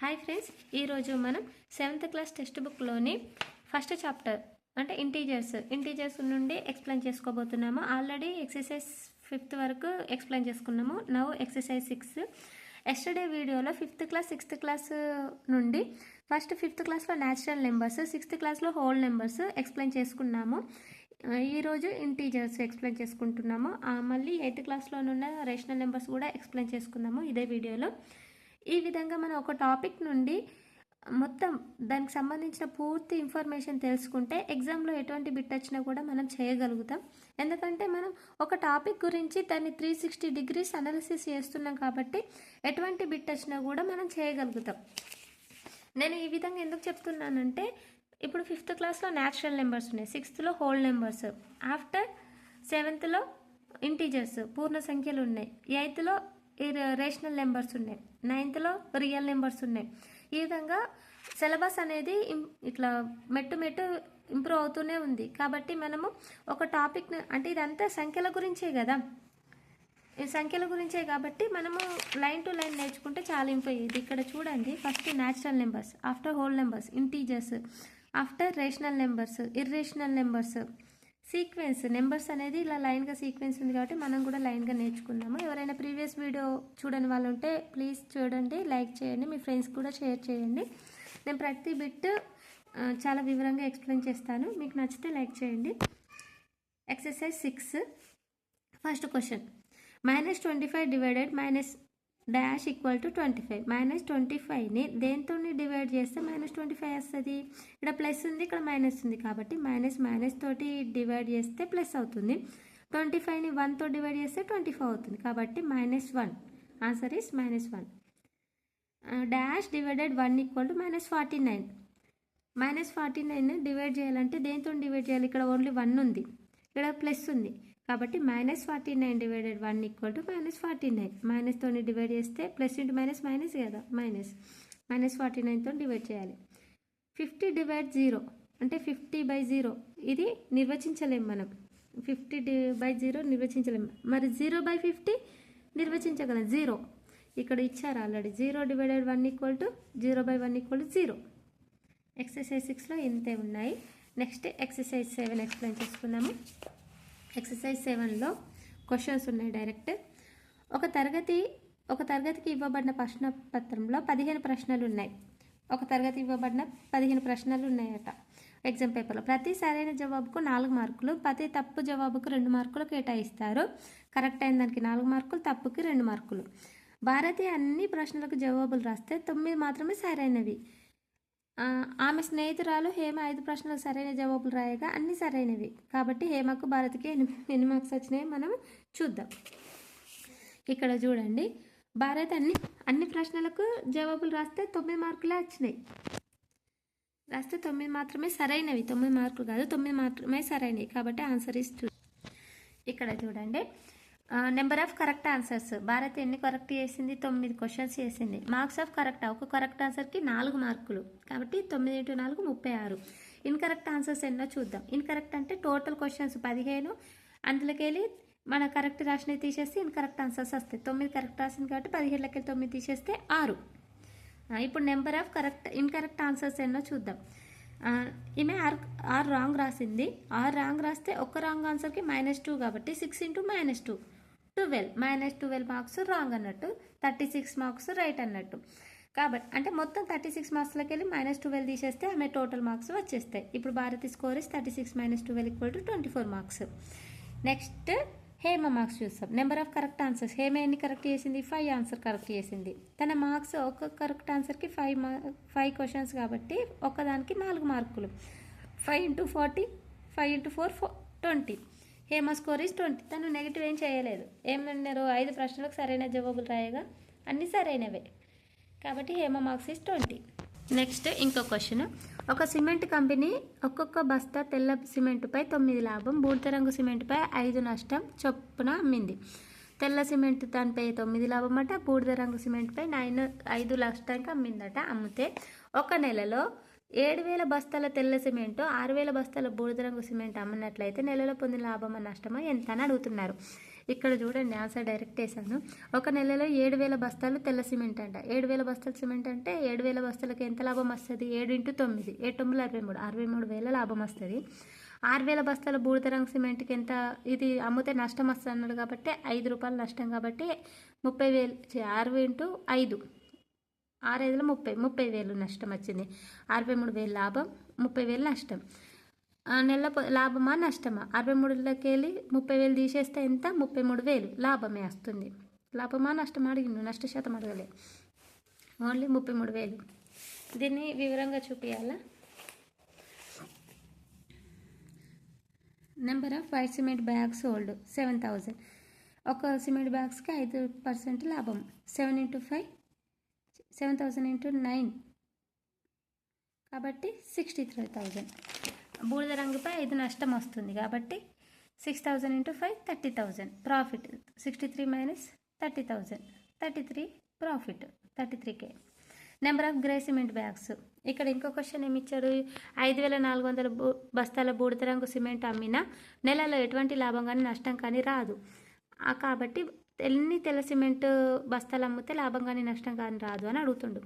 Hi friends, ఈరోజు మనం 7th class text బుక్లోని ఫస్ట్ చాప్టర్ అంటే ఇంటీజర్స్ నుండి ఎక్స్ప్లెయిన్ చేసుకోబోతున్నాము. ఆల్రెడీ ఎక్సర్సైజ్ 5th వరకు ఎక్స్ప్లెయిన్ చేసుకున్నాము. Now exercise 6. ఎస్టర్డే వీడియోలో 5th క్లాస్ 6th క్లాస్ నుండి ఫస్ట్ 5th క్లాస్లో న్యాచురల్ నెంబర్స్, 6th క్లాస్లో హోల్ నెంబర్స్ ఎక్స్ప్లెయిన్ చేసుకున్నాము. ఈరోజు ఇంటీజర్స్ ఎక్స్ప్లెయిన్ చేసుకుంటున్నాము. మళ్ళీ 8th క్లాస్లోనున్న రేషనల్ నెంబర్స్ కూడా ఎక్స్ప్లెయిన్ చేసుకున్నాము ఇదే వీడియోలో. ఈ విధంగా మనం ఒక టాపిక్ నుండి మొత్తం దానికి సంబంధించిన పూర్తి ఇన్ఫర్మేషన్ తెలుసుకుంటే ఎగ్జామ్లో ఎటువంటి బిట్ వచ్చినా కూడా మనం చేయగలుగుతాం. ఎందుకంటే మనం ఒక టాపిక్ గురించి దాన్ని 360 degrees అనాలిసిస్ చేస్తున్నాం కాబట్టి ఎటువంటి బిట్ వచ్చినా కూడా మనం చేయగలుగుతాం. నేను ఈ విధంగా ఎందుకు చెప్తున్నానంటే, ఇప్పుడు 5th క్లాస్లో న్యాచురల్ నెంబర్స్ ఉన్నాయి, 6thలో హోల్ నెంబర్స్, ఆఫ్టర్ 7thలో ఇంటీజర్స్ పూర్ణ సంఖ్యలు ఉన్నాయి, 8thలో రేషనల్ నెంబర్స్ ఉన్నాయి, 9thలో రియల్ నెంబర్స్ ఉన్నాయి. ఈ విధంగా సిలబస్ అనేది ఇట్లా మెట్టు ఇంప్రూవ్ అవుతూనే ఉంది. కాబట్టి మనము ఒక టాపిక్ అంటే ఇదంతా సంఖ్యల గురించే కదా, ఈ సంఖ్యల గురించే కాబట్టి మనము లైన్ టు లైన్ నేర్చుకుంటే చాలా ఇంప్రూవ్ అయ్యేది. ఇక్కడ చూడండి, first natural numbers, after whole numbers, integers, after rational numbers, irrational numbers, sequence numbers అనేది ఇలా లైన్గా సీక్వెన్స్ ఉంది కాబట్టి మనం కూడా లైన్గా నేర్చుకుందాము. ఎవరైనా ప్రీవియస్ వీడియో చూడని వాళ్ళు ఉంటే ప్లీజ్ చూడండి, లైక్ చేయండి, మీ ఫ్రెండ్స్ కూడా షేర్ చేయండి. నేను ప్రతి బిట్ చాలా వివరంగా ఎక్స్ప్లెయిన్ చేస్తాను, మీకు నచ్చితే లైక్ చేయండి. Exercise 6 first question, -25 divided dash equal to 25. -25ని దేంతో డివైడ్ చేస్తే -25 వస్తుంది. ఇక్కడ ప్లస్ ఉంది, ఇక్కడ మైనస్ ఉంది కాబట్టి మైనస్ తోటి డివైడ్ చేస్తే ప్లస్ అవుతుంది. 25ని 1తో డివైడ్ చేస్తే 25 అవుతుంది కాబట్టి -1. Answer is -1. Dash divided 1 equal to -49. -49ని డివైడ్ చేయాలంటే దేంతో డివైడ్ చేయాలి? ఇక్కడ ఓన్లీ 1 ఉంది, ఇక్కడ ప్లస్ ఉంది కాబట్టి -49 డివైడెడ్ 1 ఈక్వల్ టు -49. మైనస్తో డివైడ్ చేస్తే ప్లస్ ఇంటూ మైనస్ కదా, -49తో డివైడ్ చేయాలి. 50 డివైడ్ 0 అంటే 50/0. ఇది నిర్వచించలేము మనం, 50/0 నిర్వచించలేము. మరి 0/50 నిర్వచించగలం, 0 ఇక్కడ ఇచ్చారు already. 0 divided 1 equal to 0/1 equal to 0. Exercise 6లో ఇంతే ఉన్నాయి. నెక్స్ట్ ఎక్సర్సైజ్ 7 ఎక్స్ప్లెయిన్ చేసుకున్నాము. ఎక్సర్సైజ్ 7లో క్వశ్చన్స్ ఉన్నాయి డైరెక్ట్. ఒక తరగతికి ఇవ్వబడిన ప్రశ్న పత్రంలో 15 ప్రశ్నలు ఉన్నాయి. ఒక తరగతి ఇవ్వబడిన 15 ప్రశ్నలు ఉన్నాయట ఎగ్జామ్ పేపర్లో. ప్రతి సరైన జవాబుకు 4 మార్కులు, ప్రతి తప్పు జవాబుకు 2 మార్కులు కేటాయిస్తారు. కరెక్ట్ అయిన దానికి 4 మార్కులు, తప్పుకి 2 మార్కులు. భారతి అన్ని ప్రశ్నలకు జవాబులు రాస్తే 9 మాత్రమే సరైనవి. ఆమె స్నేహితురాలు హేమ 5 ప్రశ్నలకు సరైన జవాబులు రాయగా అన్ని సరైనవి. కాబట్టి హేమకు భారతికి ఎన్ని మార్క్స్ వచ్చినాయి మనం చూద్దాం. ఇక్కడ చూడండి, భారతి అన్ని ప్రశ్నలకు జవాబులు రాస్తే 9 మార్కులే వచ్చినాయి. రాస్తే 9 మాత్రమే సరైనవి, 9 మార్కులు కాదు, 9 మాత్రమే సరైనవి. కాబట్టి ఆన్సర్ ఇస్ 2. ఇక్కడ చూడండి, number of correct answers. Bharathi ఎన్ని కరెక్ట్ చేసింది? 9 క్వశ్చన్స్ చేసింది. మార్క్స్ ఆఫ్ కరెక్ట్, ఒక కరెక్ట్ ఆన్సర్కి 4 మార్కులు కాబట్టి 9 × 4 36. ఇన్కరెక్ట్ ఆన్సర్స్ ఎన్నో చూద్దాం. ఇన్కరెక్ట్ అంటే టోటల్ క్వశ్చన్స్ 15, అందులోకి వెళ్ళి మన కరెక్ట్ రాసినవి తీసేస్తే ఇన్కరెక్ట్ ఆన్సర్స్ వస్తాయి. 9 కరెక్ట్ రాసింది కాబట్టి 17లోకి 9 తీసేస్తే 6. ఇప్పుడు నెంబర్ ఆఫ్ ఇన్కరెక్ట్ ఆన్సర్స్ ఎన్నో చూద్దాం. ఈమె 6 రాంగ్ రాసింది. 6 రాంగ్ రాస్తే ఒక్క రాంగ్ ఆన్సర్కి -2 కాబట్టి 6 × -2 12. -12 మార్క్స్ రాంగ్ అన్నట్టు, 36 మార్క్స్ రైట్ అన్నట్టు. కాబట్టి అంటే మొత్తం 36 మార్క్స్లోకి వెళ్ళి -12 తీసేస్తే ఆమె టోటల్ మార్క్స్ వచ్చేస్తాయి. ఇప్పుడు Bharati score is 36 - 12 = 24 marks. Next Hema marks చూస్తాం. Number of correct answers. Hema ఎన్ని కరెక్ట్ చేసింది? 5 ఆన్సర్ కరెక్ట్ చేసింది. తన మార్క్స్ ఒక కరెక్ట్ ఆన్సర్కి 5 క్వశ్చన్స్ కాబట్టి ఒక్కదానికి 4 మార్కులు. 5 × 40, 5 × 4 20. Hema score is 20. తను నెగిటివ్ ఏం చేయలేదు. ఏమన్నారు? 5 ప్రశ్నలకు సరైన జవాబులు రాయగా అన్నీ సరైనవే కాబట్టి హేమ మార్క్స్ ఇస్ 20. నెక్స్ట్ ఇంకో క్వశ్చన్. ఒక సిమెంట్ కంపెనీ ఒక్కొక్క బస్తా తెల్ల సిమెంటుపై 9 లాభం, బూడిద రంగు సిమెంటుపై 5 నష్టం చొప్పున అమ్మింది. తెల్ల సిమెంట్ దానిపై 9 లాభం అట, బూడిద రంగు సిమెంట్పై 5 నష్టానికి అమ్మిందట. అమ్మితే ఒక నెలలో 7,000 బస్తాల తెల్ల సిమెంటు, 6,000 బస్తాల బూడిద రంగు సిమెంట్ అమ్మినట్లయితే నెలలో పొందిన లాభమా నష్టమా ఎంత అని అడుగుతున్నారు. ఇక్కడ చూడండి ఆన్సర్ డైరెక్ట్ వేసాను. ఒక నెలలో 7,000 బస్తాలు తెల్ల సిమెంట్ అంట. 7,000 బస్తాలు సిమెంట్ అంటే 7,000 బస్తాలకి ఎంత లాభం వస్తుంది? 7 × 9 7×9 63,000 లాభం వస్తుంది. 6,000 బస్తాల బూడిద రంగు సిమెంట్కి ఎంత? ఇది అమ్మితే నష్టం వస్తుంది అన్నాడు కాబట్టి 5 రూపాయలు నష్టం కాబట్టి 30,000 6 × 5 6×5 30,000 నష్టం వచ్చింది. 63,000 లాభం, 30,000 నష్టం. నెల లాభమా నష్టమా? 63లోకి వెళ్ళి 30,000 తీసేస్తే ఎంత? 33,000 లాభమే వస్తుంది. లాభమా నష్టమా అడిగిండు, నష్ట శాతం అడగలే, ఓన్లీ 33,000. దీన్ని వివరంగా చూపించాలా? Number off white cement bags sold 7,000. ఒక సిమెంట్ బ్యాగ్స్కి 5% లాభం. 7 × 5 7,000 × 9 కాబట్టి 63,000. బూడిద రంగుపై 5 నష్టం వస్తుంది కాబట్టి 6,000 × 5 30,000 profit. 63 - 30,000 33 profit 33K. Number of grey cement bags. ఇక్కడ ఇంకో క్వశ్చన్ ఏమి ఇచ్చాడు? 5,400 బస్తాల బూడిద రంగు సిమెంట్ అమ్మినా నెలలో ఎటువంటి లాభం కానీ నష్టం కానీ రాదు. కాబట్టి ఎన్ని తెల్ల సిమెంట్ బస్తాలు అమ్మితే లాభం కానీ నష్టం కానీ రాదు అని అడుగుతుండు.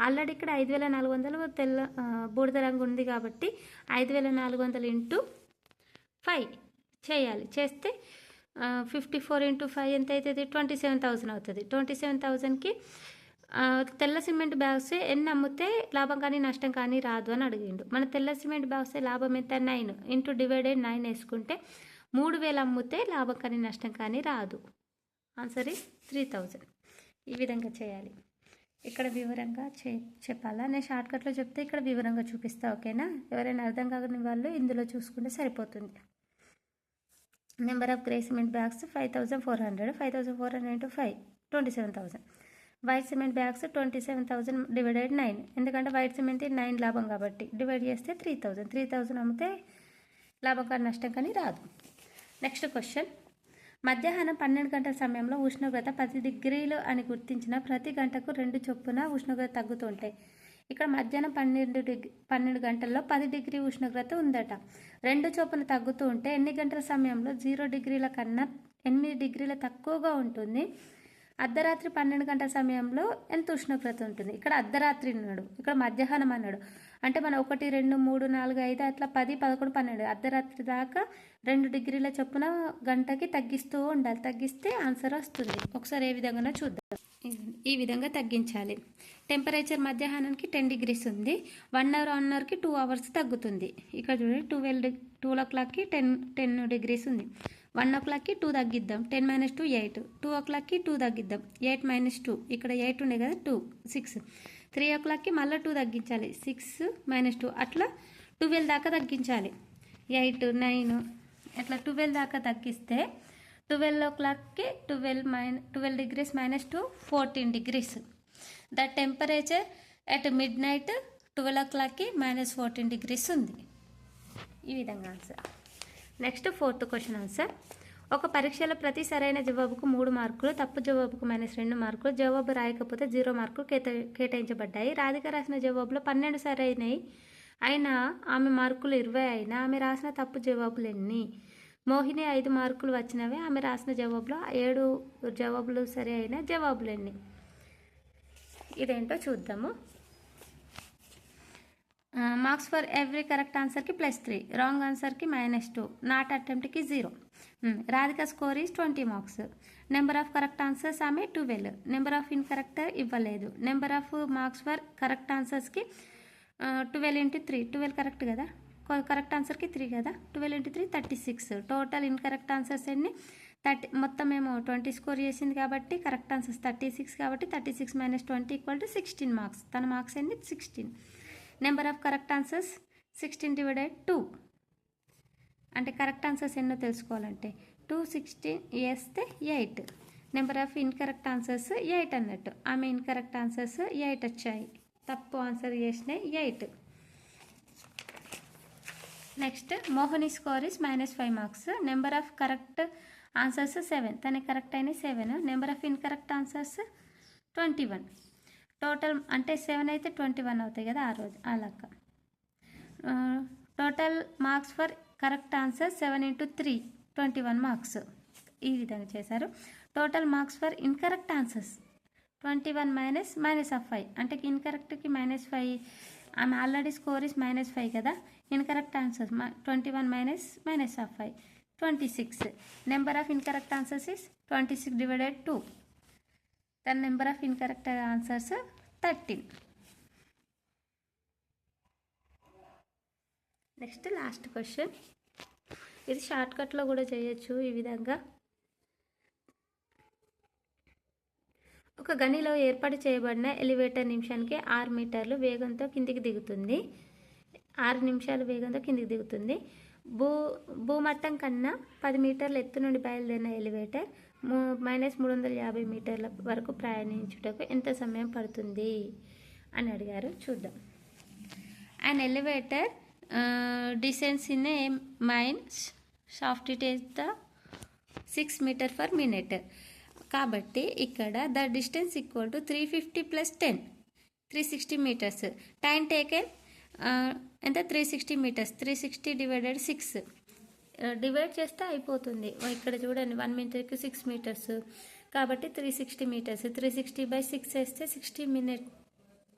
ఆల్రెడీ ఇక్కడ 5,400 తెల్ల బూడిద రంగు ఉంది కాబట్టి 5,400 × 5 చేయాలి. చేస్తే 54 × 5 ఎంత అవుతుంది? 27,000 అవుతుంది. 27,000కి తెల్ల సిమెంట్ బ్యాగ్స్ ఎన్ని అమ్మితే లాభం కానీ నష్టం కానీ రాదు అని అడిగిండు. మన తెల్ల సిమెంట్ బ్యాగ్స్ లాభం ఎంత? 9 × 9 వేసుకుంటే 3,000 అమ్మితే లాభం కానీ నష్టం కానీ రాదు. Answer is 3,000. ఈ విధంగా చేయాలి. ఇక్కడ వివరంగా చెప్పాలా? నేను షార్ట్కట్లో చెప్తే ఇక్కడ వివరంగా చూపిస్తా, ఓకేనా? ఎవరైనా అర్థం కాని వాళ్ళు ఇందులో చూసుకుంటే సరిపోతుంది. Number of grey cement bags 5,400. 5,400 × 5 27,000. White cement bags 27,000 / 9 ఎందుకంటే వైట్ సిమెంట్ 9 లాభం కాబట్టి డివైడ్ చేస్తే 3,000. 3,000 అమ్మితే లాభం కానీ నష్టం కానీ రాదు. Next question. మధ్యాహ్నం 12 గంటల సమయంలో ఉష్ణోగ్రత 10 డిగ్రీలు అని గుర్తించిన ప్రతి గంటకు 2 చొప్పున ఉష్ణోగ్రత తగ్గుతుంటాయి. ఇక్కడ మధ్యాహ్నం 12 గంటల్లో 10 డిగ్రీ ఉష్ణోగ్రత ఉందట. 2 చొప్పున తగ్గుతూ ఉంటే ఎన్ని గంటల సమయంలో 0 డిగ్రీల కన్నా 8 డిగ్రీల తక్కువగా ఉంటుంది? అర్ధరాత్రి 12 గంటల సమయంలో ఎంత ఉష్ణోగ్రత ఉంటుంది? ఇక్కడ అర్ధరాత్రి అన్నాడు, ఇక్కడ మధ్యాహ్నం అన్నాడు. అంటే మనం 1 2 3 4 5 అట్లా 10 11 12 అర్ధరాత్రి దాకా 2 డిగ్రీల చొప్పున గంటకి తగ్గిస్తూ ఉండాలి. తగ్గిస్తే ఆన్సర్ వస్తుంది. ఒకసారి ఏ విధంగా చూద్దాం. ఈ విధంగా తగ్గించాలి. టెంపరేచర్ మధ్యాహ్నానికి 10 degrees ఉంది. 1 అవర్కి 2 hours తగ్గుతుంది. ఇక్కడ చూడండి 12 o'clockకి 10 degrees ఉంది. 1 o'clockకి 2 తగ్గిద్దాం. 10 - 2 8. 2 o'clockకి 2 తగ్గిద్దాం. 8 - 2 ఇక్కడ 8 ఉండే కదా 2 6. 3 o'clockకి మళ్ళీ 2 తగ్గించాలి. 6 - 2 అట్లా 12 దాకా తగ్గించాలి. 8 9 అట్లా 12 దాకా తగ్గిస్తే 12 o'clockకి 12 degrees - 2 14 degrees. The temperature at mid night 12 o'clockకి -14 degrees ఉంది. ఈ విధంగా answer. Next 4th question answer. ఒక పరీక్షలో ప్రతి సరైన జవాబుకు 3 మార్కులు, తప్పు జవాబుకు -2 మార్కులు, జవాబు రాయకపోతే 0 మార్కులు కేటాయించబడ్డాయి. రాధిక రాసిన జవాబులో 12 సరైనవి అయినా ఆమె మార్కులు 20 అయినా ఆమె రాసిన తప్పు జవాబులు ఎన్ని? మోహిని 5 మార్కులు వచ్చినవి, ఆమె రాసిన జవాబులో 7 జవాబులు సరి అయిన జవాబులు ఎన్ని? ఇదేంటో చూద్దాము. మార్క్స్ ఫర్ ఎవ్రీ కరెక్ట్ ఆన్సర్కి +3, రాంగ్ ఆన్సర్కి -2, నాట్ అటెంప్ట్కి 0. Radhika score is 20 marks. Number of correct answers ఆమె 12. నెంబర్ ఆఫ్ ఇన్కరెక్ట్ ఇవ్వలేదు. Number of marks for correct ఆన్సర్స్కి 12 × 3 12 కరెక్ట్ కదా, కరెక్ట్ ఆన్సర్కి 3 కదా, 12 × 3 36. టోటల్ ఇన్కరెక్ట్ ఆన్సర్స్ ఎన్ని? 30. మొత్తం మేము 20 స్కోర్ చేసింది కాబట్టి కరెక్ట్ ఆన్సర్స్ 36 కాబట్టి 36 - 20 = 16 మార్క్స్. తన మార్క్స్ ఎన్ని? 16. నెంబర్ ఆఫ్ కరెక్ట్ ఆన్సర్స్ 16 / 2 అంటే కరెక్ట్ ఆన్సర్స్ ఎన్నో తెలుసుకోవాలంటే 2 16 వేస్తే 8. నెంబర్ ఆఫ్ ఇన్కరెక్ట్ ఆన్సర్స్ 8 అన్నట్టు. ఆమె ఇన్కరెక్ట్ ఆన్సర్స్ 8 వచ్చాయి, తప్పు ఆన్సర్ చేసినాయి 8. Next Mohini score is -5 marks. Number of correct answers 7, తనకి కరెక్ట్ అయినాయి 7. Number of incorrect answers 21. Total అంటే 7 అయితే 21 అవుతాయి కదా ఆ రోజు ఆ లెక్క. Total marks for correct answer 7 × 3 21 marks. ఈ విధంగా చేశారు. Total marks for incorrect answers 21 minus of 5 అంటే ఇన్కరెక్ట్కి -5 ఆమె ఆల్రెడీ స్కోర్ ఇస్ -5 కదా. Incorrect answers 21 minus of 5 26. Number of incorrect answers is 26 divided 2. The number of incorrect answers 13. Next last question. ఇది షార్ట్కట్లో కూడా చేయొచ్చు ఈ విధంగా. ఒక గనిలో ఏర్పాటు చేయబడిన ఎలివేటర్ నిమిషానికి 6 మీటర్లు వేగంతో కిందికి దిగుతుంది. 6 నిమిషాలు వేగంతో కిందికి దిగుతుంది. భూమట్టం కన్నా 10 మీటర్ల ఎత్తు నుండి బయలుదేరిన ఎలివేటర్ -350 మీటర్ల వరకు ప్రయాణించుటకు ఎంత సమయం పడుతుంది అని అడిగారు. చూద్దాం. And elevator descends in a mine shaft, it is the 6 meter per minute. కాబట్టి ఇక్కడ the distance equal to 350 + 10 360 metres. Time taken ఎంత 360 మీటర్స్. 360 డివైడెడ్ 6 డివైడ్ చేస్తే అయిపోతుంది. ఇక్కడ చూడండి 1 మీటర్కి 6 మీటర్స్ కాబట్టి 360 మీటర్స్. 360/6 వేస్తే 60 మినిట్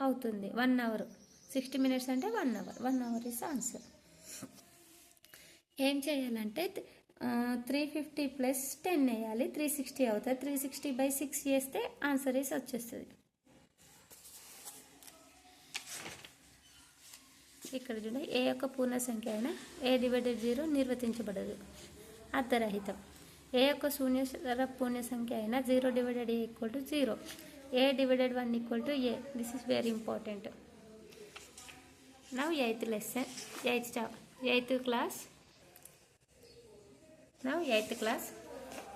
అవుతుంది. 1 అవర్. 60 మినిట్స్ అంటే 1 అవర్. 1 hour is answer. ఏం చేయాలంటే 350 + 10 వేయాలి. 360 అవుతుంది. 360/6 చేస్తే ఆన్సర్ ఇస్ వచ్చేస్తుంది. ఇక్కడ చూడండి, ఏ యొక్క పూర్ణ సంఖ్య అయినా a/0 నిర్వచించబడదు, అర్ధరహితం. ఏ యొక్క శూన్య పూర్ణ సంఖ్య అయినా 0/a = 0. a/1 = a. This is very important. Now 8th lesson, 8th class. Now 8th class.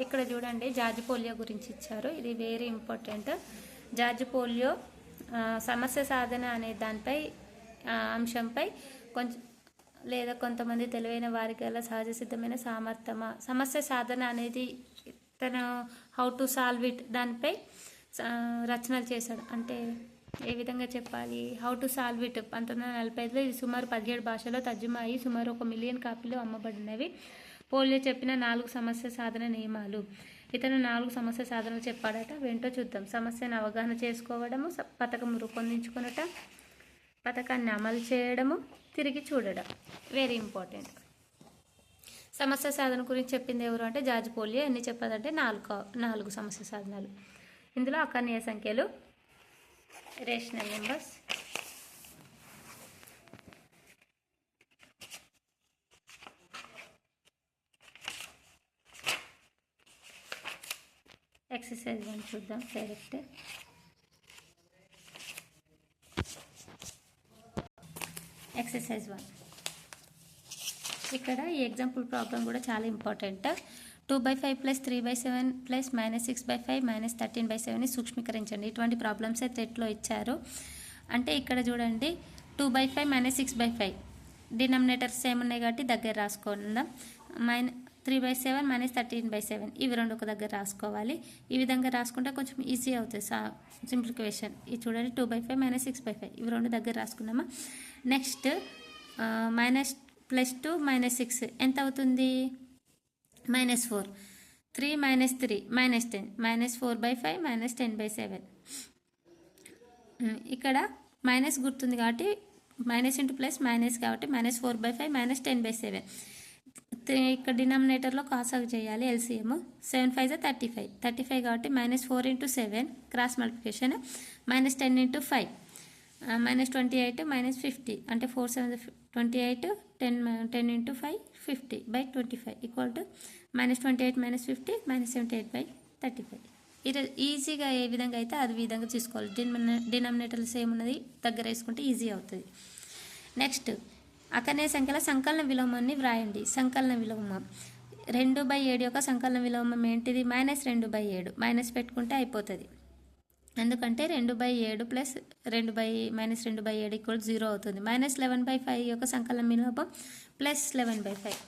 ఇక్కడ చూడండి జార్జ్ పోలియో గురించి ఇచ్చారు. ఇది వెరీ ఇంపార్టెంట్. జార్జ్ పోలియో సమస్య సాధన అనే దానిపై అంశంపై కొంచెం లేదా కొంతమంది తెలివైన వారికి గల సహజ సిద్ధమైన సమస్య సాధన అనేది తన హౌ టు సాల్వ్ ఇట్ దానిపై రచనలు చేశాడు. అంటే ఏ విధంగా చెప్పాలి, హౌ టు సాల్వ్ ఇట్ 1945లో ఇది సుమారు 17 భాషల్లో తర్జుమా అయ్యి సుమారు 1 మిలియన్ కాపీలు అమ్మబడినవి. పోలియో చెప్పిన 4 సమస్య సాధన నియమాలు. ఇతను 4 సమస్య సాధనలు చెప్పాడట. వెంటో చూద్దాం. సమస్యను అవగాహన చేసుకోవడము, పథకం రూపొందించుకొనట, పథకాన్ని అమలు చేయడము, తిరిగి చూడడం. Very important. సమస్య సాధన గురించి చెప్పింది ఎవరు అంటే జార్జ్ పోలియో. ఎన్ని చెప్పాదంటే 4 సమస్య సాధనాలు. ఇందులో అకర్ణీయ సంఖ్యలు, రేషనల్ నెంబర్స్, ఎక్సర్సైజ్ 1 చూద్దాం. Direct exercise 1. ఇక్కడ ఈ ఎగ్జాంపుల్ ప్రాబ్లం కూడా చాలా ఇంపార్టెంట్. 2/5 + 3/7 + -6/5 - 13/7 సూక్ష్మీకరించండి. ఇటువంటి ప్రాబ్లమ్స్ టెట్లో ఇచ్చారు. అంటే ఇక్కడ చూడండి 2/5 - 6/5 డినామినేటర్స్ ఏమున్నాయి కాబట్టి దగ్గర రాసుకుందాం. 3/7 - 13/7 ఇవి 2 ఒక దగ్గర రాసుకోవాలి. ఈ విధంగా రాసుకుంటే కొంచెం ఈజీ అవుతుంది సింప్లిఫికేషన్. ఇది చూడండి 2/5 - 6/5 ఇవి 2 దగ్గర రాసుకున్నామా. నెక్స్ట్ -+2 - 6 ఎంత అవుతుంది? -4. 3 - 3 -10 -4/5 -10/7. ఇక్కడ మైనస్ గుర్తుంది కాబట్టి మైనస్ ఇంటూ ప్లస్ మైనస్ కాబట్టి -4/5 -10/7. ఇక్కడ డినామినేటర్లో కాసాగు చేయాలి. LCM 7 5 35 35 కాబట్టి -4 × 7 క్రాస్ మల్టిప్లికేషన్ -10 × 5 -28 -50 అంటే 4 7 28 10 × 5 50/25 -28 -50 -78/35. ఇది ఈజీగా ఏ విధంగా అయితే అది విధంగా తీసుకోవాలి. డినామినేటర్లు సేమ్ ఉన్నది దగ్గర వేసుకుంటే ఈజీ అవుతుంది. నెక్స్ట్ అకర్ణీయ సంఖ్యల సంకలన విలోమాన్ని వ్రాయండి. సంకలన విలోమం 2/7 యొక్క సంకలన విలోమం ఏంటిది? -2/7 మైనస్ పెట్టుకుంటే అయిపోతుంది. ఎందుకంటే 2/7 + -2/7 = 0 అవుతుంది. -11/5 యొక్క సంకలన విలోమం +11/5.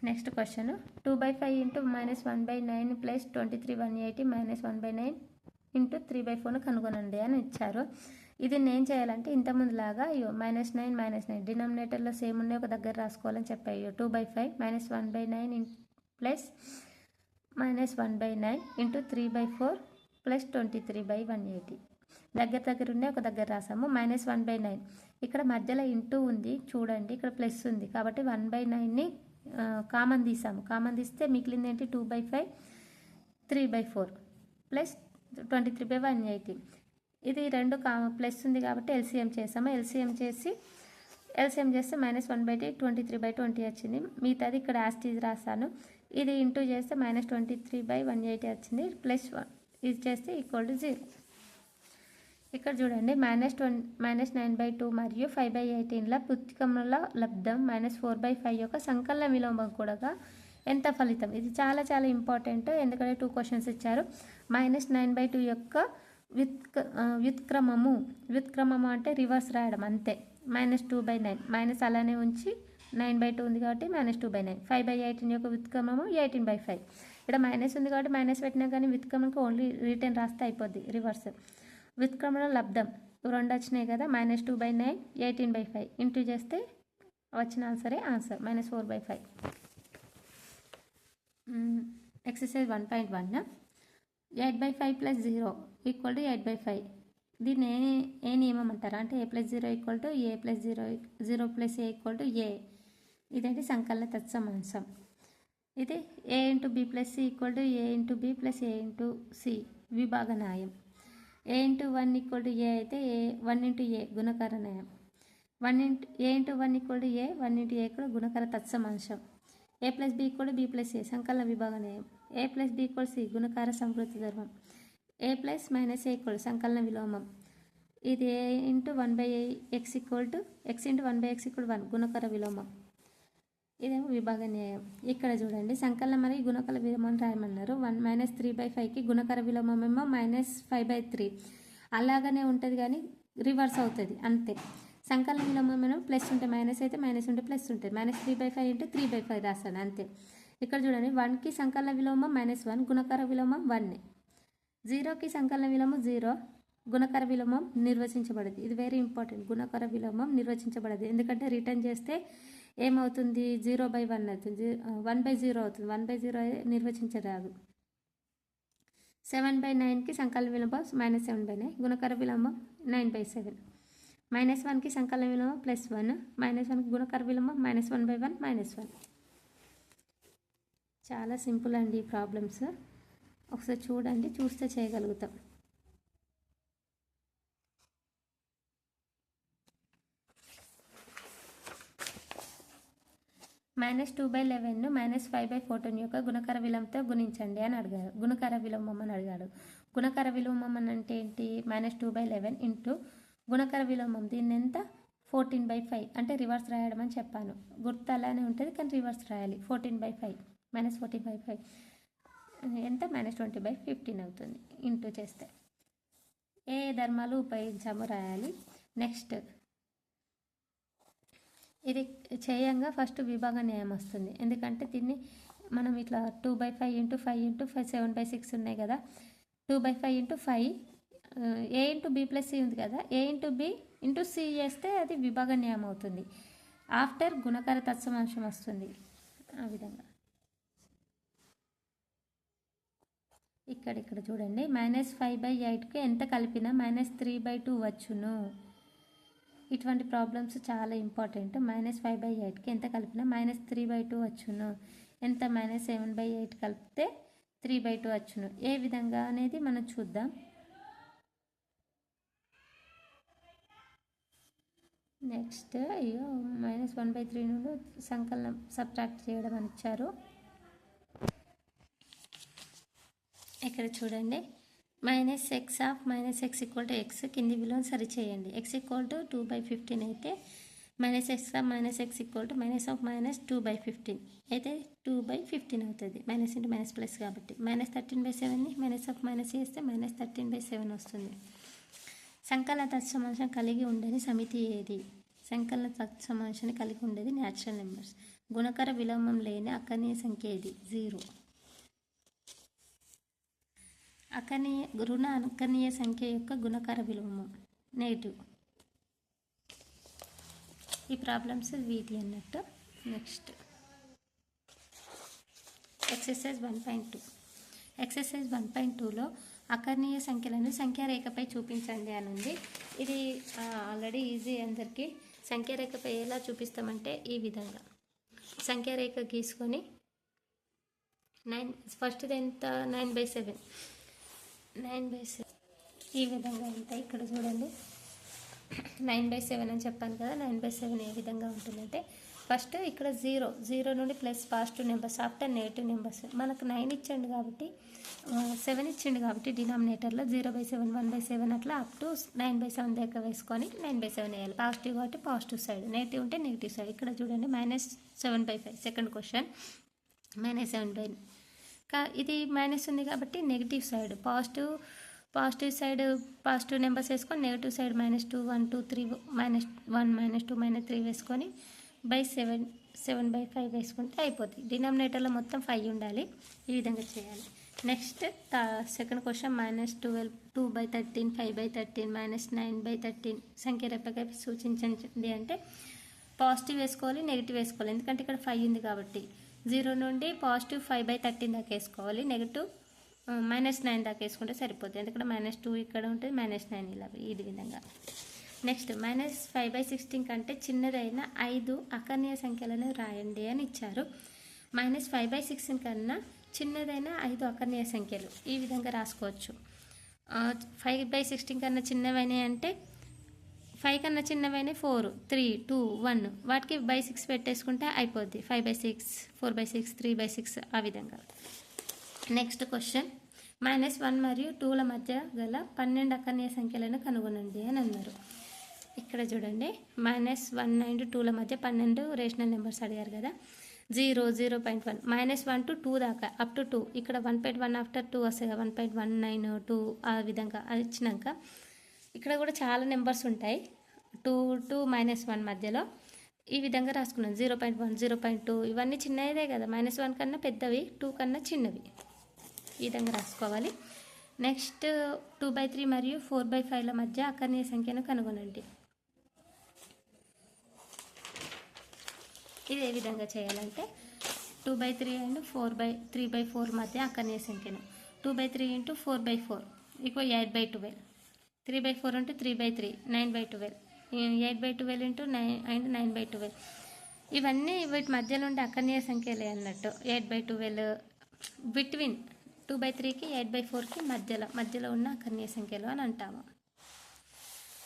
నెక్స్ట్ క్వశ్చన్ 2/5 × -1/9 + 23 180 -1/9 × 3/4 కనుగొనండి అని ఇచ్చారు. ఇది నేను చేయాలంటే ఇంతకుముందు లాగా -9 -9 డినామినేటర్లో సేమ్ ఉన్నాయి ఒక దగ్గర రాసుకోవాలని చెప్పాయి. 2/5 -1/9 ప్లస్ -1/9 ఇంటూ 3/4 ప్లస్ 23/180. దగ్గర ఉండే ఒక దగ్గర రాసాము. -1/9 ఇక్కడ మధ్యలో ఇంటూ ఉంది చూడండి, ఇక్కడ ప్లస్ ఉంది కాబట్టి 1/9ని కామన్ తీసాము. కామన్ తీస్తే మిగిలింది ఏంటి 2/5 3/4 ప్లస్ 23/180. ఇది రెండు ప్లస్ ఉంది కాబట్టి ఎల్సిఎం చేసాము. ఎల్సిఎం చేస్తే -1/8 23/20 వచ్చింది. మిగతాది ఇక్కడ యాస్టీజ్ రాసాను. ఇది ఇంటూ చేస్తే -23/180 వచ్చింది. ప్లస్ 1 ఇది చేస్తే =0. ఇక్కడ చూడండి -9/2 మరియు 5/18ల పుత్తికముల లబ్ధం -4/5 యొక్క సంకలన విలోమం కూడా ఎంత ఫలితం. ఇది చాలా చాలా ఇంపార్టెంట్, ఎందుకంటే 2 క్వశ్చన్స్ ఇచ్చారు. -9/2 యొక్క వ్యుత్క్రమము అంటే రివర్స్ రాయడం అంతే. -2/9 మైనస్ అలానే ఉంచి 9/2 ఉంది కాబట్టి -2/9. 5/18 యొక్క వ్యుత్క్రమము 18/5. ఇక్కడ మైనస్ ఉంది కాబట్టి మైనస్ పెట్టినా కానీ వ్యుత్క్రమంకి ఓన్లీ రిటర్న్ రాస్తే అయిపోద్ది రివర్స్. వ్యుత్క్రమణ లబ్ధం 2 వచ్చినాయి కదా, -2/9 18/5 ఇంటూ చేస్తే వచ్చిన ఆన్సర్ -4/5. ఎక్సర్సైజ్ 1.1 8/5 + 0 = 8/5. దీన్ని ఏ నియమం అంటారా అంటే a + 0 = a + 0 + a = a. ఇదేంటి సంకలన తత్సమాంశం. ఇది a × b + c = a × b + a × c విభాగ న్యాయం. a × 1 = a అయితే 1 × a గుణకార న్యాయం. a × 1 = a 1 × a కూడా గుణకార తత్సమాంశం. a + b = b + a సంకలన విభాగ న్యాయం. a + b = c గుణకార సంవృత్తి ధర్మం. a + -a = సంకలన విలోమం. ఇది a × 1/x = x × 1/x = 1 గుణకార విలోమం. ఇదేమో విభాగ న్యాయం. ఇక్కడ చూడండి సంకలనం మరియు గుణకార విలోమం రాయమన్నారు. 3/5కి గుణకార విలోమం ఏమో -5/3 అలాగనే ఉంటుంది కానీ రివర్స్ అవుతుంది అంతే. సంకలన విలోమం ఏమో ప్లస్ ఉంటే మైనస్ అయితే, మైనస్ ఉంటే ప్లస్ ఉంటుంది. -3/5 × 3/5 రాస్తాను అంతే. ఇక్కడ చూడండి 1కి సంకలన విలోమం -1 గుణకార విలోమం 1. 0కి సంకలన విలోమం 0 గుణకార విలోమం నిర్వచించబడదు. ఇది వెరీ ఇంపార్టెంట్. గుణకార విలోమం నిర్వచించబడదు ఎందుకంటే రిటర్న్ చేస్తే ఏమవుతుంది 0/1 అవుతుంది, 1/0 అవుతుంది. 1/0 నిర్వచించరాదు. 7/9కి సంకలన విలోమం -7/9 గుణకార విలోమం 9/7. -1కి సంకలన విలోమం +1 -1కి గుణకార విలోమం -1/1 -1. చాలా సింపుల్ అండి ఈ ప్రాబ్లమ్స్. ఒకసారి చూడండి, చూస్తే చేయగలుగుతాం. -2/11ను -5/14 యొక్క గుణకార విలోమంతో గుణించండి అని అడిగారు. గుణకార విలోమం అని అడిగాడు. గుణకార విలోమం అని అంటే ఏంటి? -2/11 ఇంటూ గుణకార విలోమం దీన్ని ఎంత 14/5 అంటే రివర్స్ రాయడం అని చెప్పాను. గుర్తు అలానే ఉంటుంది కానీ రివర్స్ రాయాలి. 14/5 -14/5 ఎంత -20/15 అవుతుంది. ఇంటూ చేస్తే ఏ ధర్మాలు ఉపయోగించామో రాయాలి. నెక్స్ట్ ఇది చేయంగా ఫస్ట్ విభాగ న్యాయం వస్తుంది, ఎందుకంటే దీన్ని మనం ఇట్లా 2/5 × 5 × 5 7/6 ఉన్నాయి కదా. 2/5 × 5 a × b + c ఉంది కదా, a × b × c చేస్తే అది విభాగ న్యాయం అవుతుంది. ఆఫ్టర్ గుణకార తత్సమాంశం వస్తుంది. ఆ విధంగా ఇక్కడ చూడండి -5/8కి ఎంత కలిపినా -3/2 వచ్చును. ఇటువంటి ప్రాబ్లమ్స్ చాలా ఇంపార్టెంట్. -5/8కి ఎంత కలిపినా -3/2 వచ్చును. ఎంత -7/8 కలిపితే 3/2 వచ్చును. ఏ విధంగా అనేది మనం చూద్దాం. నెక్స్ట్ ఇగో -1/3 నుండి సంకలనం సబ్ట్రాక్ట్ చేయడం అని ఇచ్చారు. ఇక్కడ చూడండి -x ఆఫ్ -x = x కింది విలువను సరిచేయండి. x = 2/15 అయితే -x ఆఫ్ -x = -2/15 అయితే 2/15 అవుతుంది. మైనస్ ఇంటూ మైనస్ ప్లస్ కాబట్టి -13/7ని -(-) చేస్తే -13/7 వస్తుంది. సంకలన తత్సమాంశం కలిగి ఉండని సమితి ఏది? సంకలన తత్సమాంశాన్ని కలిగి ఉండేది న్యాచురల్ నెంబర్స్. గుణకార విలోమం లేని అకర్ణీయ సంఖ్య ఏది? 0. రుణ అకర్ణీయ సంఖ్య యొక్క గుణకార విలోమం నెగిటివ్. ఈ ప్రాబ్లమ్స్ వీటి అన్నట్టు. Next exercise 1.2. ఎక్సర్సైజ్ 1.2లో అకర్ణీయ సంఖ్యలను సంఖ్యారేఖపై చూపించండి అని ఉంది. ఇది ఆల్రెడీ ఈజీ అందరికీ. సంఖ్యారేఖపై ఎలా చూపిస్తామంటే ఈ విధంగా సంఖ్యారేఖ గీసుకొని ఫస్ట్ది ఎంత 9/7 ఈ విధంగా ఉంటాయి. ఇక్కడ చూడండి 9/7 అని చెప్పాను కదా. 9/7 ఏ విధంగా ఉంటుందంటే ఫస్ట్ ఇక్కడ 0 నుండి plus positive numbers after negative numbers. మనకు 9 ఇచ్చిండు కాబట్టి 7 ఇచ్చిండు కాబట్టి డినామినేటర్లో 0/7 1/7 అట్లా అప్ టు 9/7 దగ్గర వేసుకొని 9/7 వేయాలి. పాజిటివ్ కాబట్టి పాజిటివ్ సైడ్, నెగిటివ్ ఉంటే నెగిటివ్ సైడ్. ఇక్కడ చూడండి -7/5 సెకండ్ క్వశ్చన్ -7/9. ఇది మైనస్ ఉంది కాబట్టి negative side positive side positive numbers వేసుకొని నెగిటివ్ సైడ్ -2 1 2 3 -1 -2 -3 వేసుకొని /7 7/5 వేసుకుంటే అయిపోతుంది. డినామినేటర్లో మొత్తం 5 ఉండాలి. ఈ విధంగా చేయాలి. నెక్స్ట్ సెకండ్ క్వశ్చన్ -12 2/13 5/13 -9/13 సంఖ్యారేఖపై సూచించండి అంటే పాజిటివ్ వేసుకోవాలి, నెగిటివ్ వేసుకోవాలి. ఎందుకంటే ఇక్కడ 5 ఉంది కాబట్టి 0 నుండి పాజిటివ్ 5/13 దాకా వేసుకోవాలి, నెగిటివ్ -9 దాకా వేసుకుంటే సరిపోతుంది. ఎందుకంటే -2 ఇక్కడ ఉంటుంది, -9 ఇలా ఈ విధంగా. నెక్స్ట్ -5/16 కంటే చిన్నదైన 5 అకర్ణీయ సంఖ్యలను రాయండి అని ఇచ్చారు. -5/16 కన్నా చిన్నదైన 5 అకర్ణీయ సంఖ్యలు ఈ విధంగా రాసుకోవచ్చు. 5/16 కన్నా చిన్నవైన అంటే 5 కన్నా చిన్నవైన 4 3 2 1 వాటికి /6 పెట్టేసుకుంటే అయిపోద్ది. 5/6 4/6 3/6 ఆ విధంగా. నెక్స్ట్ క్వశ్చన్ -1 మరియు 2ల మధ్య గల 12 అకర్ణీయ సంఖ్యలను కనుగొనండి అని అన్నారు. ఇక్కడ చూడండి -1 అండ్ 2ల మధ్య 12 రేషనల్ నెంబర్స్ అడిగారు కదా. 0 0.1 -1 to 2 దాకా అప్ టు 2. ఇక్కడ 1.1 ఆఫ్టర్ 2 వస్తాయి కదా 1.19 2 ఆ విధంగా అది ఇచ్చినాక ఇక్కడ కూడా చాలా నెంబర్స్ ఉంటాయి 2 to -1 మధ్యలో. ఈ విధంగా రాసుకున్నాం 0.1 0.2 ఇవన్నీ చిన్నదే కదా. -1 కన్నా పెద్దవి, 2 కన్నా చిన్నవి. ఈ విధంగా రాసుకోవాలి. నెక్స్ట్ 2/3 మరియు 4/5ల మధ్య అకర్ణీయ సంఖ్యను కనుగొనండి. ఇది ఏ విధంగా చేయాలంటే 2/3 అండ్ 3/4 మధ్య అకర్ణీయ సంఖ్యను 2/3 × 4/4 = 8/12 3/4 అంటే 3/3 9/12 8/12 × 9 అండ్ 9/12 ఇవన్నీ వీటి మధ్యలో ఉండే అకర్ణీయ సంఖ్యలే అన్నట్టు. 8/12 బిట్వీన్ 2/3కి 8/4కి మధ్యలో ఉన్న అకర్ణీయ సంఖ్యలు అని అంటాము.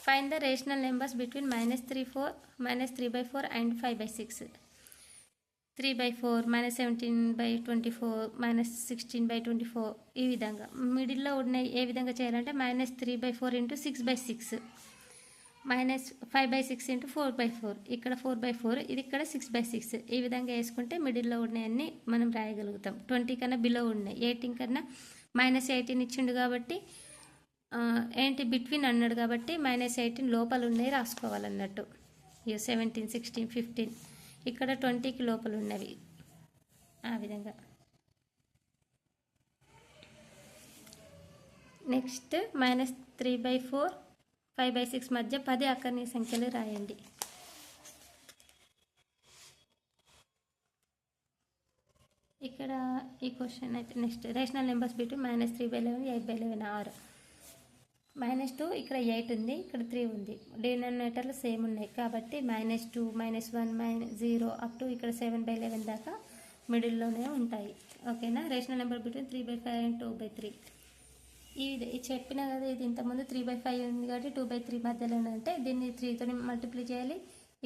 Find the rational numbers between -3/4 -3/4 and 5/6. 3/4 -17/24 -16/24 ఈ విధంగా. మిడిల్లో ఉన్నాయి ఏ విధంగా చేయాలంటే -3/4 × 6/6 -5/6 × 4/4 ఇక్కడ 4/4 ఇది ఇక్కడ 6/6 ఈ విధంగా వేసుకుంటే మిడిల్లో ఉన్నాయన్నీ మనం రాయగలుగుతాం. 20 కన్నా బిలో ఉన్నాయి, 18 కన్నా -18 ఇచ్చిండు కాబట్టి ఏంటి బిట్వీన్ అన్నాడు కాబట్టి -18 లోపల ఉన్నాయి రాసుకోవాలన్నట్టు. 17 16 15 ఇక్కడ 20కి లోపల ఉన్నవి ఆ విధంగా. నెక్స్ట్ -3/4 5/6 మధ్య 10 అకర్ణీయ సంఖ్యలు రాయండి. ఇక్కడ ఈ క్వశ్చన్ అయితే నెక్స్ట్ రేషనల్ నెంబర్స్ బిట్వీన్ -3/11 8/11 6 -2 ఇక్కడ 8 ఉంది, ఇక్కడ 3 ఉంది. డినామినేటర్లు సేమ్ ఉన్నాయి కాబట్టి -2 -1 0 అప్ టు ఇక్కడ 7/11 దాకా మిడిల్లోనే ఉంటాయి. ఓకేనా. రేషనల్ నెంబర్ బిట్వీన్ 3/5 అండ్ 2/3 ఇది చెప్పినా కదా. ఇది ఇంతకుముందు 3/5 ఉంది కాబట్టి 2/3 మధ్యలో అంటే దీన్ని 3తో మల్టిప్లై చేయాలి.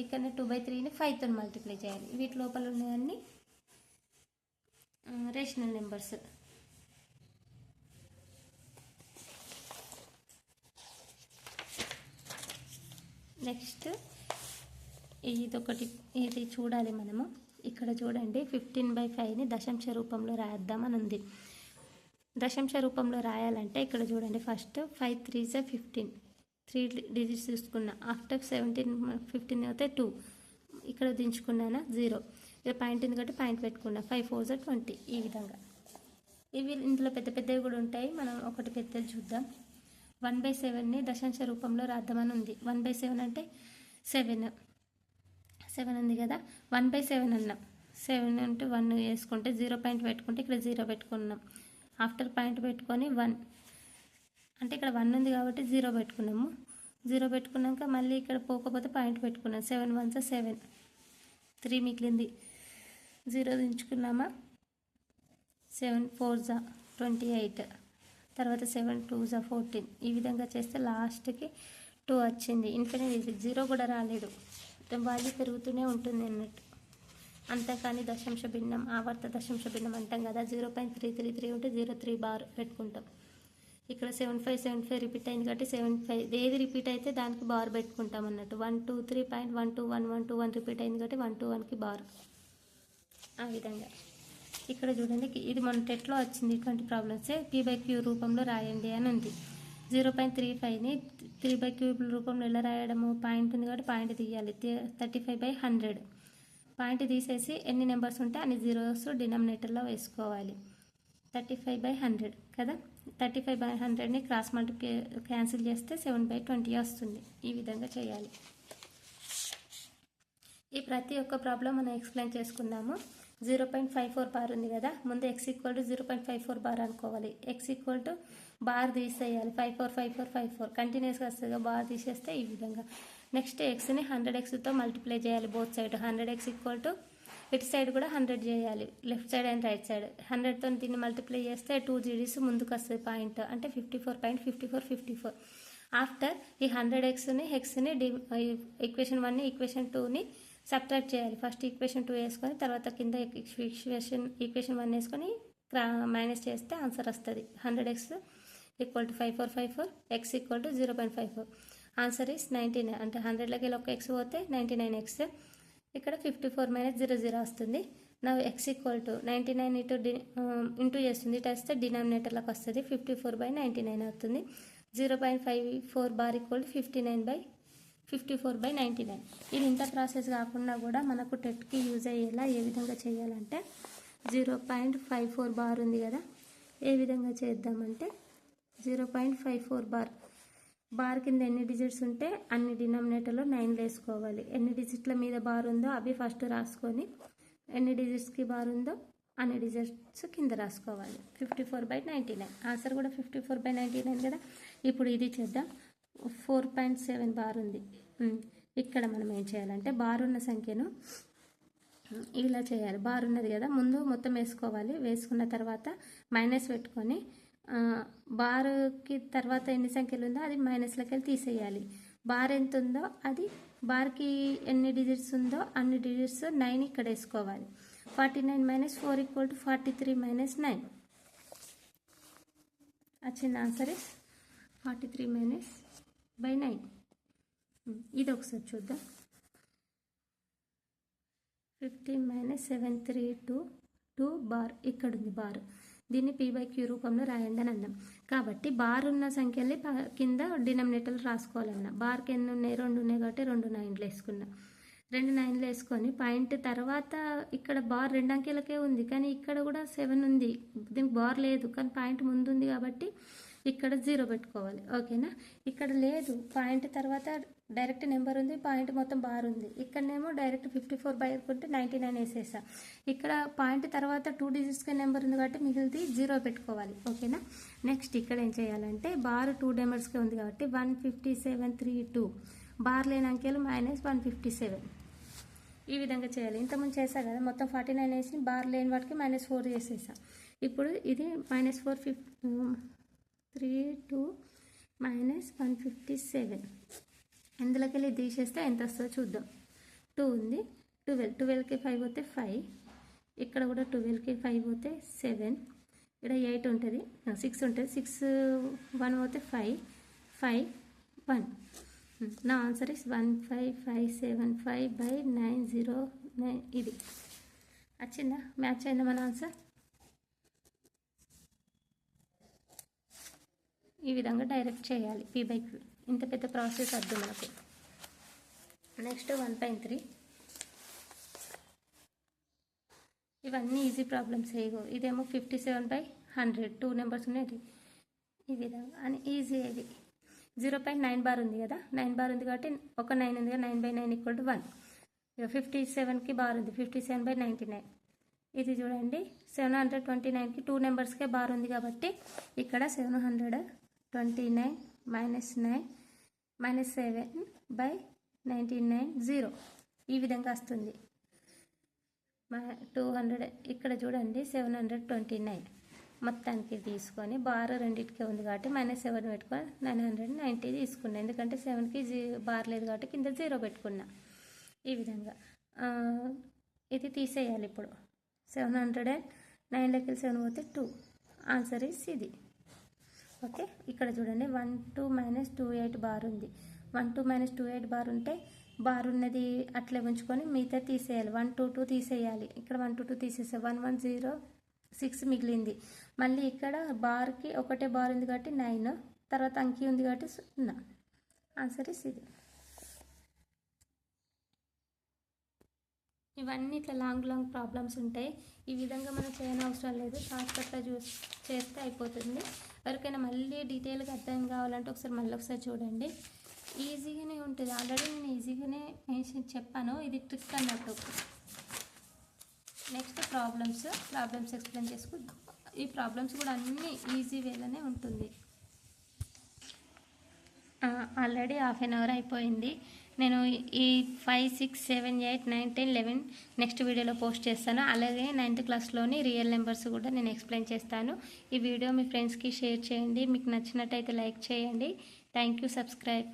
ఇక్కడ 2/3ని 5తో మల్టిప్లై చేయాలి. వీటి లోపల ఉన్నాయన్నీ రేషనల్ నెంబర్స్. నెక్స్ట్ ఇది చూడాలి మనము. ఇక్కడ చూడండి 15/5ని దశాంశ రూపంలో రాద్దామని ఉంది. దశాంశ రూపంలో రాయాలంటే ఇక్కడ చూడండి ఫస్ట్ 5 3s 15 3 డిజిట్స్ తీసుకున్నా. ఆఫ్టర్ 17 15 అయితే 2 ఇక్కడ దించుకున్నానా 0 ఇక్కడ పాయింట్ ఉంది కాబట్టి పాయింట్ పెట్టుకున్నా. 5 4s 20 ఈ విధంగా. ఇవి ఇందులో పెద్ద పెద్దవి కూడా ఉంటాయి. మనం ఒకటి పెద్దది చూద్దాం. 1/7ని దశాంశ రూపంలో రాద్దామని ఉంది. 1/7 అంటే 7 ఉంది కదా. 1/7 అన్నాం 7 అంటే 1 వేసుకుంటే 0 పాయింట్ పెట్టుకుంటే ఇక్కడ 0 పెట్టుకున్నాం. ఆఫ్టర్ పాయింట్ పెట్టుకొని 1 అంటే ఇక్కడ 1 ఉంది కాబట్టి 0 పెట్టుకున్నాము. 0 పెట్టుకున్నాక మళ్ళీ ఇక్కడ పోకపోతే పాయింట్ పెట్టుకున్నాం. 7 1 7, 3 మిగిలింది. 0 దించుకున్నామా, 7 4 28, తర్వాత 7 2 14. ఈ విధంగా చేస్తే లాస్ట్కి 2 వచ్చింది. ఇన్ఫినిటీ 0 కూడా రాలేదు. వాల్యూ పెరుగుతూనే ఉంటుంది అన్నట్టు. అంతేకాని దశాంశ భిన్నం, ఆవర్త దశాంశ భిన్నం అంటాం కదా. 0.333 ఉంటే 03 బార్ పెట్టుకుంటాం. ఇక్కడ 75 రిపీట్ అయింది కాబట్టి 75 ఏది రిపీట్ అయితే దానికి బార్ పెట్టుకుంటాం అన్నట్టు. 123.121 రిపీట్ అయింది కాబట్టి 121కి బార్. ఆ విధంగా ఇక్కడ చూడండి, ఇది మన టెట్లో వచ్చింది. ఇటువంటి ప్రాబ్లమ్సే P/Q రూపంలో రాయండి అని ఉంది. 0.35ని 3/Q రూపంలో ఎలా రాయడము, పాయింట్ ఉంది కాబట్టి పాయింట్ తీయాలి. 35/100 పాయింట్ తీసేసి ఎన్ని నెంబర్స్ ఉంటే అన్ని జీరోస్ డినామినేటర్లో వేసుకోవాలి. 35/100 కదా. 35/100ని క్రాస్ మల్టిప్లై క్యాన్సిల్ చేస్తే 7/20 వస్తుంది. ఈ విధంగా చేయాలి. ఈ ప్రతి ఒక్క ప్రాబ్లం మనం ఎక్స్ప్లెయిన్ చేసుకుందాము. 0.54 బార్ ఉంది కదా, ముందు x = 0.54 బార్ అనుకోవాలి. x బార్ తీసేయాలి. 54 కంటిన్యూస్గా వస్తుంది. బార్ తీసేస్తే ఈ విధంగా. నెక్స్ట్ ఎక్స్ని 100xతో మల్టిప్లై చేయాలి బోత్ సైడ్. 100x ఇటు సైడ్ కూడా 100 చేయాలి, left side and right side. 100తో దీన్ని మల్టిప్లై చేస్తే 2 GDs ముందుకు వస్తుంది పాయింట్, అంటే 54.54. ఆఫ్టర్ ఈ 100xని ఈక్వేషన్ 1ని ఈక్వేషన్ 2ని సబ్ట్రాక్ట్ చేయాలి. ఫస్ట్ ఈక్వేషన్ 2 వేసుకొని తర్వాత కింద ఈక్వేషన్ 1 వేసుకొని మైనస్ చేస్తే ఆన్సర్ వస్తుంది. 100x = 5454, x = 0.54. Answer is 99. అంటే 100లోకి ఒక x పోతే 99x. ఇక్కడ 54 - 00 వస్తుంది. నా x = 99 ఇంటూ చేస్తుంది, ఇటు వస్తే డినామినేటర్లకు వస్తుంది. 54/99 అవుతుంది. 0.54 బార్ = 59/54/99. ఇది ఇంత ప్రాసెస్ కాకుండా కూడా మనకు టెట్కి యూజ్ అయ్యేలా ఏ విధంగా చేయాలంటే 0.54 బార్ ఉంది కదా, ఏ విధంగా చేద్దామంటే 0.54 బార్ కింద ఎన్ని డిజిట్స్ ఉంటే అన్ని డినామినేటర్లో 9 వేసుకోవాలి. ఎన్ని డిజిట్ల మీద బార్ ఉందో అవి ఫస్ట్ రాసుకొని ఎన్ని డిజిట్స్కి బార్ ఉందో అన్ని డిజిట్స్ కింద రాసుకోవాలి. 54/99. ఆన్సర్ కూడా 54/99 కదా. ఇప్పుడు ఇది చేద్దాం. 4.7 బార్ ఉంది. ఇక్కడ మనం ఏం చేయాలంటే బార్ ఉన్న సంఖ్యను ఇలా చేయాలి. బార్ ఉన్నది కదా, ముందు మొత్తం వేసుకోవాలి. వేసుకున్న తర్వాత మైనస్ పెట్టుకొని బార్కి తర్వాత ఎన్ని సంఖ్యలు ఉందో అది మైనస్లోకి వెళ్ళి తీసేయాలి. బార్ ఎంత ఉందో అది బార్కి ఎన్ని డిజిట్స్ ఉందో అన్ని డిజిట్స్ 9 ఇక్కడ వేసుకోవాలి. 49 - 4 = 43 - 9 వచ్చింది. Answer is 43 - 9. ఇది ఒకసారి చూద్దాం. 15 - 732 బార్ ఇక్కడ ఉంది. బార్ దీన్ని P/Q రూపంలో రాయండి అని అన్నాం కాబట్టి బార్ ఉన్న సంఖ్యల్ని కింద డినామినేటర్లు రాసుకోవాలన్న. బార్కి ఎన్ని ఉన్నాయి, 2 ఉన్నాయి కాబట్టి 2 9లు వేసుకున్నా. 2 9లు వేసుకొని పాయింట్ తర్వాత ఇక్కడ బార్ 2 అంకెలకే ఉంది కానీ ఇక్కడ కూడా 7 ఉంది, దీనికి బార్ లేదు కానీ పాయింట్ ముందు ఉంది కాబట్టి ఇక్కడ 0 పెట్టుకోవాలి. ఓకేనా. ఇక్కడ లేదు, పాయింట్ తర్వాత డైరెక్ట్ నెంబర్ ఉంది, పాయింట్ మొత్తం బార్ ఉంది. ఇక్కడనేమో డైరెక్ట్ 54/99 వేసేసా. ఇక్కడ పాయింట్ తర్వాత 2 డిజిట్స్కే నెంబర్ ఉంది కాబట్టి మిగిలిది 0 పెట్టుకోవాలి. ఓకేనా. నెక్స్ట్ ఇక్కడ ఏం చేయాలంటే బార్ 2 నెంబర్స్కే ఉంది కాబట్టి 15732 బార్ లేని అంకెలు -157. ఈ విధంగా చేయాలి. ఇంతకుముందు చేసా కదా, మొత్తం 49 వేసి బార్ లేని వాటికి -4 చేసేసా. ఇప్పుడు ఇది -432 - 157. ఇందులోకి వెళ్ళి తీసేస్తే ఎంత వస్తుందో చూద్దాం. 2 ఉంది, 12కి 5 పోతే 5, ఇక్కడ కూడా 12కి 5 పోతే 7, ఇక్కడ 8 ఉంటుంది, 6 ఉంటుంది, 6 1 పోతే 5 5 1. నా ఆన్సర్ ఇస్ 15575/909. ఇది వచ్చిందా, మ్యాచ్ అయిందా మన ఆన్సర్. ఈ విధంగా డైరెక్ట్ చేయాలి P/Q. ఇంత పెద్ద ప్రాసెస్ వద్దు మనకు. నెక్స్ట్ 1.3. ఇవన్నీ ఈజీ ప్రాబ్లమ్స్. ఇదేమో 57/100 2 నెంబర్స్ ఉన్నాయి. ఈ విధంగా అని ఈజీ. ఇది 0.9 బార్ ఉంది కదా, 9 బార్ ఉంది కాబట్టి ఒక 9 ఉంది కదా, 9/9 = 1. 57కి బార్ ఉంది, 57/99. ఇది చూడండి 729కి 2 నెంబర్స్కే బార్ ఉంది కాబట్టి ఇక్కడ 729 -9 -7/99 0 ఈ విధంగా వస్తుంది. 200 ఇక్కడ చూడండి 729 మొత్తానికి తీసుకొని బార్ రెండింటికే ఉంది కాబట్టి -7 పెట్టుకొని 990 తీసుకున్నా. ఎందుకంటే 7కి బార్ లేదు కాబట్టి కింద 0 పెట్టుకున్నా. ఈ విధంగా ఇది తీసేయాలి. ఇప్పుడు 709లోకి 7 పోతే 2. ఆన్సర్ ఈస్ ఇది. ఓకే, ఇక్కడ చూడండి 12 - 28 బార్ ఉంది. 12 - 28 బార్ ఉంటే బార్ ఉన్నది అట్లే ఉంచుకొని మిగతా తీసేయాలి. 122 తీసేయాలి. ఇక్కడ 122 తీసేసే 1106 మిగిలింది. మళ్ళీ ఇక్కడ బార్కి ఒకటే బార్ ఉంది కాబట్టి 9, తర్వాత అంకి ఉంది కాబట్టి 0. ఆన్సర్ ఇస్ ఇది. ఇవన్నీ ఇట్లా లాంగ్ ప్రాబ్లమ్స్ ఉంటాయి. ఈ విధంగా మనం చేయని అవసరం లేదు, షార్ట్కట్లో చేస్తే అయిపోతుంది. ఎవరికైనా మళ్ళీ డీటెయిల్గా అర్థం కావాలంటే ఒకసారి చూడండి. ఈజీగానే ఉంటుంది. ఆల్రెడీ నేను ఈజీగానే చెప్పాను, ఇది ట్రిక్ అన్నట్టు. నెక్స్ట్ ప్రాబ్లమ్స్ ఎక్స్ప్లెయిన్ చేసుకుందాం. ఈ ప్రాబ్లమ్స్ కూడా అన్నీ ఈజీ వేలోనే ఉంటుంది. ఆల్రెడీ హాఫ్ అన్ అవర్ అయిపోయింది. నేను ఈ 5, 6, 7, 8, 9, 10, 11 నెక్స్ట్ వీడియోలో పోస్ట్ చేస్తాను. అలాగే 9th క్లాస్లోని రియల్ నెంబర్స్ కూడా నేను ఎక్స్ప్లెయిన్ చేస్తాను. ఈ వీడియో మీ ఫ్రెండ్స్కి షేర్ చేయండి. మీకు నచ్చినట్టయితే లైక్ చేయండి. Thank you. సబ్స్క్రైబ్.